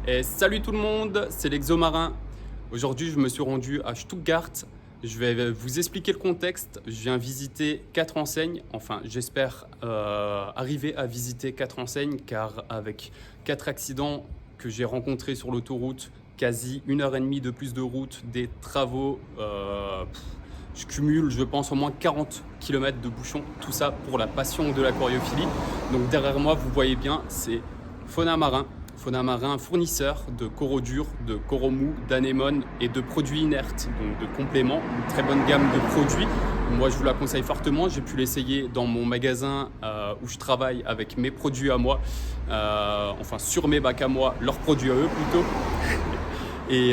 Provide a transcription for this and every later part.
Et salut tout le monde, c'est l'Exomarin. Aujourd'hui, je me suis rendu à Stuttgart. Je vais vous expliquer le contexte. Je viens visiter 4 enseignes. Enfin, j'espère arriver à visiter 4 enseignes car avec 4 accidents que j'ai rencontrés sur l'autoroute, quasi 1h30 de plus de route, des travaux, je cumule, je pense, au moins 40 km de bouchons. Tout ça pour la passion de l'aquariophilie. Donc derrière moi, vous voyez bien, c'est Fauna Marin. Fauna Marin, fournisseur de coraux durs, de coraux mous, d'anémones et de produits inertes, donc de compléments, une très bonne gamme de produits. Moi, je vous la conseille fortement. J'ai pu l'essayer dans mon magasin où je travaille avec mes produits à moi, enfin sur mes bacs à moi, leurs produits à eux plutôt. Et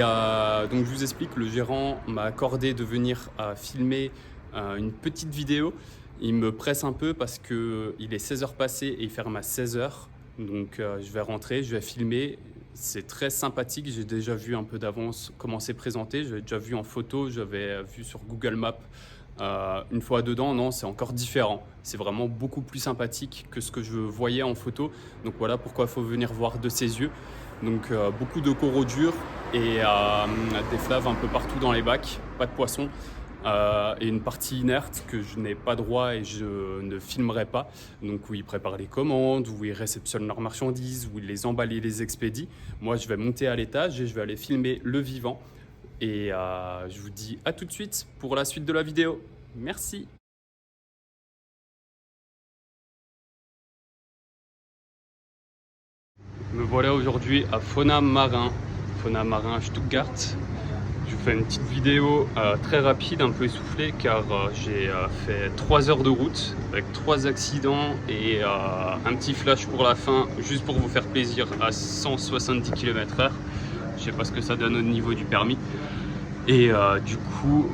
donc je vous explique, le gérant m'a accordé de venir filmer une petite vidéo. Il me presse un peu parce qu'il est 16h passé et il ferme à 16h. Donc je vais rentrer, je vais filmer. C'est très sympathique, j'ai déjà vu un peu d'avance comment c'est présenté. J'avais déjà vu en photo, j'avais vu sur Google Maps. Une fois dedans, non, c'est encore différent. C'est vraiment beaucoup plus sympathique que ce que je voyais en photo. Donc voilà pourquoi il faut venir voir de ses yeux. Donc beaucoup de coraux durs et des flaves un peu partout dans les bacs, pas de poissons. Et une partie inerte que je n'ai pas droit et je ne filmerai pas. Donc où ils préparent les commandes, où ils réceptionnent leurs marchandises, où ils les emballent et les expédient. Moi, je vais monter à l'étage et je vais aller filmer le vivant. Et je vous dis à tout de suite pour la suite de la vidéo. Merci. Me voilà aujourd'hui à Fauna Marin à Stuttgart. Je vous fais une petite vidéo très rapide, un peu essoufflée car j'ai fait 3 heures de route avec 3 accidents et un petit flash pour la fin juste pour vous faire plaisir à 170 km/h. Je sais pas ce que ça donne au niveau du permis. Et du coup,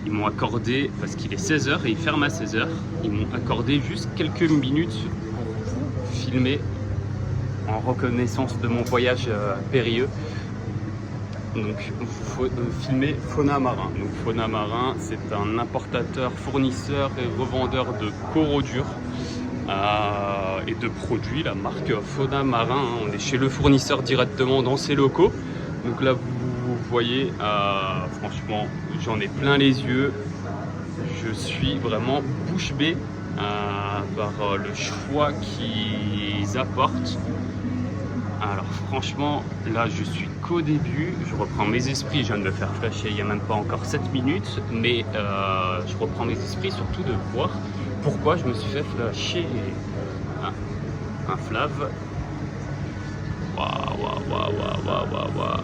ils m'ont accordé, parce qu'il est 16h et il ferme à 16h, ils m'ont accordé juste quelques minutes pour vous filmer en reconnaissance de mon voyage périlleux. Donc, filmer Fauna Marin. Donc, Fauna Marin, c'est un importateur, fournisseur et revendeur de coraux durs et de produits. La marque Fauna Marin, on est chez le fournisseur directement dans ses locaux. Donc là, vous voyez, franchement, j'en ai plein les yeux. Je suis vraiment bouche bée par le choix qu'ils apportent. Alors franchement, là je suis qu'au début, je reprends mes esprits, je viens de me faire flasher il n'y a même pas encore 7 minutes, mais je reprends mes esprits surtout de voir pourquoi je me suis fait flasher un flave. Waouh.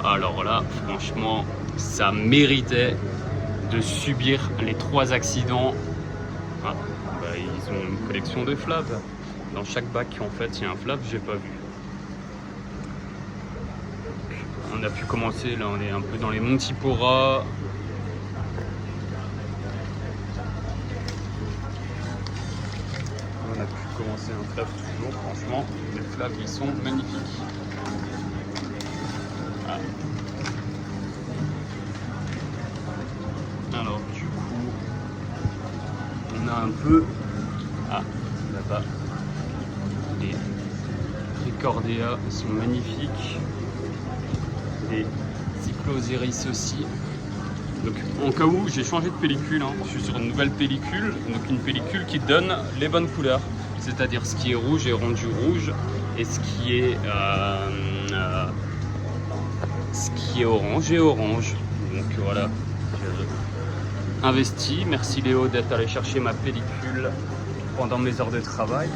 Alors là, franchement, ça méritait de subir les 3 accidents. Ils ont une collection de flaves. Dans chaque bac, en fait, il y a un flave, j'ai pas vu. On a pu commencer, là on est un peu dans les Montipora. On a pu commencer un flave toujours, franchement, les flaves ils sont magnifiques. Ah. Alors du coup, on a un peu, là-bas, les Ricordea sont magnifiques. Des Cycloseris aussi. Donc en cas où j'ai changé de pellicule, je suis sur une nouvelle pellicule, donc une pellicule qui donne les bonnes couleurs, c'est-à-dire ce qui est rouge est rendu rouge et ce qui est orange est orange. Donc voilà, j'ai investi. Merci Léo d'être allé chercher ma pellicule pendant mes heures de travail.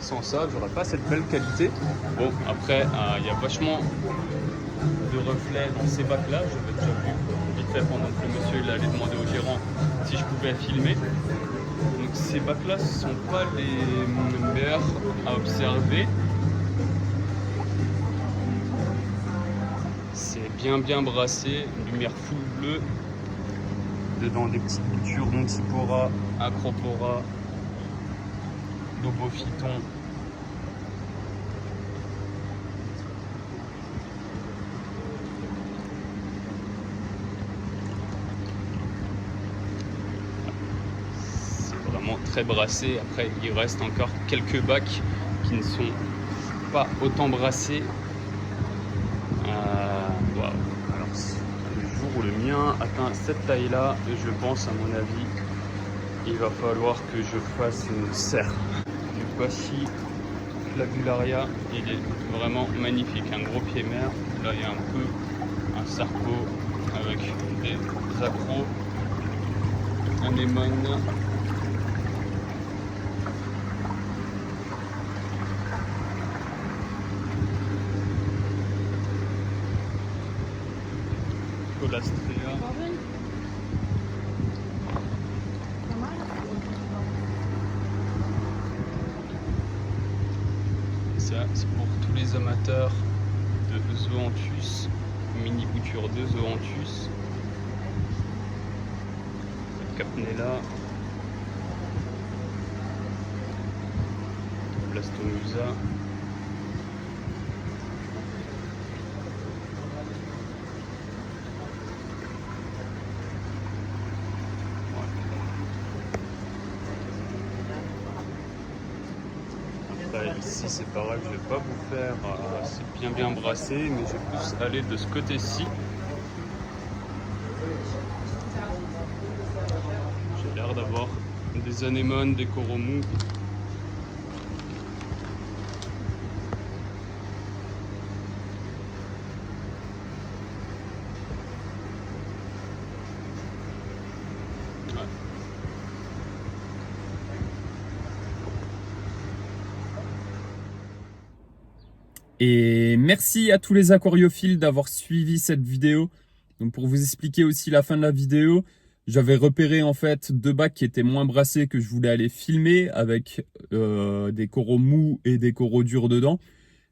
Sans ça, j'aurais pas cette belle qualité. Bon, après, il y a vachement de reflets dans ces bacs là, j'avais déjà vu vite fait pendant que le monsieur il allait demander au gérant si je pouvais filmer. Donc ces bacs là ce sont pas les meilleurs à observer. C'est bien brassé, une lumière full bleue. Dedans des petites boutures Montipora, Acropora, Lobophyton. Très brassé. Après il reste encore quelques bacs qui ne sont pas autant brassés. Waouh. Alors, le jour où le mien atteint cette taille-là, je pense, à mon avis, il va falloir que je fasse une serre. Du Bachy flagularia, il est vraiment magnifique. Un gros pied mer. Là, il y a un peu un sarco avec des accros, un anémone. Colastrea. Ça, c'est pour tous les amateurs de zoanthus, mini bouture de zoanthus. Capnella, Blastomusa. Ici c'est pareil, je vais pas vous faire, c'est bien brassé, mais je vais plus aller de ce côté-ci. J'ai l'air d'avoir des anémones, des coraux mous. Et merci à tous les aquariophiles d'avoir suivi cette vidéo. Donc pour vous expliquer aussi la fin de la vidéo, j'avais repéré en fait 2 bacs qui étaient moins brassés que je voulais aller filmer avec des coraux mous et des coraux durs dedans.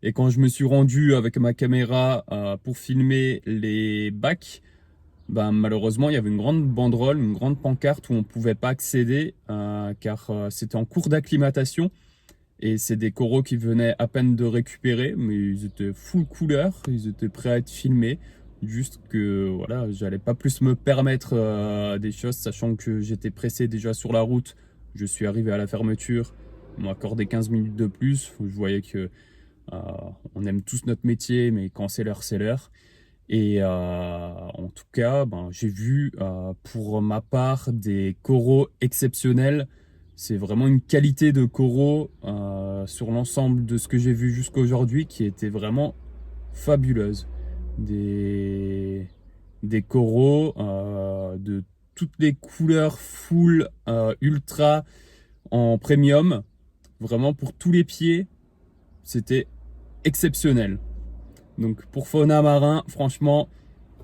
Et quand je me suis rendu avec ma caméra pour filmer les bacs, ben, malheureusement il y avait une grande banderole, une grande pancarte où on ne pouvait pas accéder car c'était en cours d'acclimatation. Et c'est des coraux qui venaient à peine de récupérer, mais ils étaient full couleur, ils étaient prêts à être filmés. Juste que voilà, j'allais pas plus me permettre des choses, sachant que j'étais pressé déjà sur la route. Je suis arrivé à la fermeture, on m'a accordé 15 minutes de plus. Je voyais que on aime tous notre métier, mais quand c'est l'heure, c'est l'heure. Et en tout cas, ben, j'ai vu pour ma part des coraux exceptionnels. C'est vraiment une qualité de coraux sur l'ensemble de ce que j'ai vu jusqu'à aujourd'hui qui était vraiment fabuleuse. Des coraux de toutes les couleurs full ultra en premium. Vraiment pour tous les pieds, c'était exceptionnel. Donc pour Fauna Marin, franchement,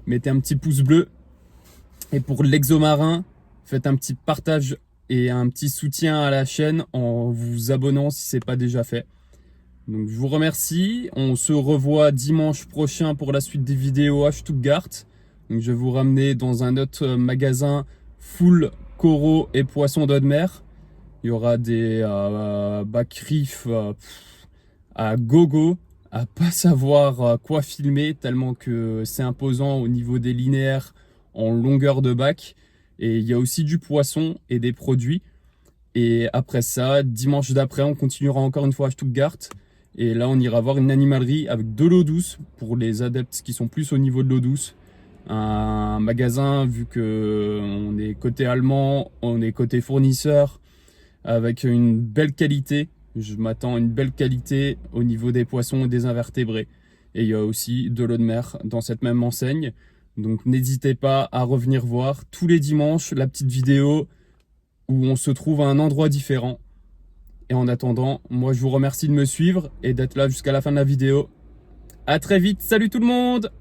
mettez un petit pouce bleu. Et pour l'Exomarin, faites un petit partage et un petit soutien à la chaîne en vous abonnant si ce n'est pas déjà fait. Donc je vous remercie. On se revoit dimanche prochain pour la suite des vidéos à Stuttgart. Donc je vais vous ramener dans un autre magasin full coraux et poissons d'eau de mer. Il y aura des bacs reef à gogo, à pas savoir quoi filmer tellement que c'est imposant au niveau des linéaires en longueur de bac. Et il y a aussi du poisson et des produits. Et après ça, dimanche d'après, on continuera encore une fois à Stuttgart. Et là, on ira voir une animalerie avec de l'eau douce pour les adeptes qui sont plus au niveau de l'eau douce. Un magasin, vu que on est côté allemand, on est côté fournisseur, avec une belle qualité. Je m'attends à une belle qualité au niveau des poissons et des invertébrés. Et il y a aussi de l'eau de mer dans cette même enseigne. Donc n'hésitez pas à revenir voir tous les dimanches la petite vidéo où on se trouve à un endroit différent. Et en attendant, moi je vous remercie de me suivre et d'être là jusqu'à la fin de la vidéo. À très vite, salut tout le monde!